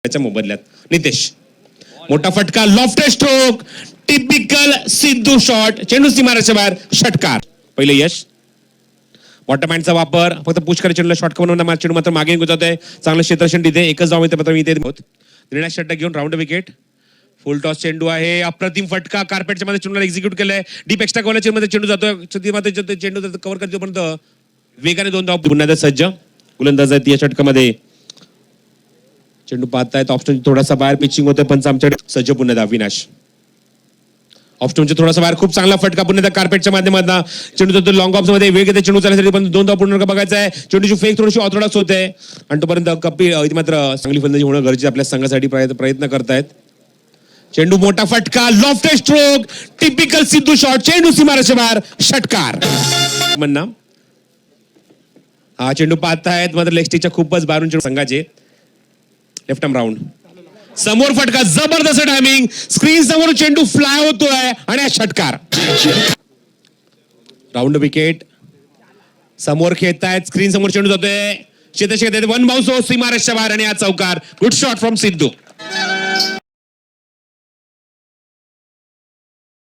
त्याच्या मोबदल्यात नितेश मोठा फटका lofted stroke typical Sidhu shot चेंडू सीमारेषेच्या बाहेर षटकार पहिले यश वॉटरमॅनचा वापर फक्त पुश करायला चेंडूला शॉट करून चेंडू मात्र मागे निघत आहे चांगलं क्षेत्ररक्षण तिथे एकच धाव मिळते मात्र इथे निर्णय षटक घेऊन राऊंड विकेट फुल टॉस चेंडू आहे अप्रतिम फटका कार्पेटच्या मध्ये चेंडूला एक्झिक्यूट केलंय डीप एक्स्ट्रा कव्हरच्या मध्ये चेंडू जातोय चेंडू कव्हर करतो पर्यंत वेगाने 2 धाव पुन्हा सज्ज गोलंदाज आहेत या षटकामध्ये चेंडू पाहतायत ऑप्शन थोडासा बाहेर पिचिंग होतोय पण आमच्याकडे सज्ज पुन्हा अविनाश ऑप्शनचे थोडासा बाहेर खूप चांगला फटका पुन्हा कार्पेटच्या माध्यमातून चेंडू जातो लॉंग ऑफ मध्ये वेग येते चेंडू चालण्यासाठी पण 2 धाव पूर्ण बघायचा आहे चेंडूची फेक थोडीशी ऑर्थोडॉक्स होते आणि तोपर्यंत कपिल मात्र चांगली फलंदाजी होणं गरजेचं आपल्या संघासाठी प्रयत्न करतायत चेंडू मोठा फटका lofted stroke typical Sidhu shot चेंडू सीमारेषेच्या बाहेर षटकार म्हणणं हा चेंडू पाहतायत मात्र लेग स्टिकच्या खूपच बाहेरून चेंडू संघाचे लेफ्ट आर्म राऊंड समोर फटका जबरदस्त टायमिंग स्क्रीन समोर चेंडू फ्लाय होतोय आणि हा षटकार राऊंड विकेट समोर खेळतायत स्क्रीन समोर चेंडू जातोय शेत 1 बाउन्स सीमारेषेच्या बाहेर आणि हा चौकार गुड शॉट फ्रॉम सिद्धू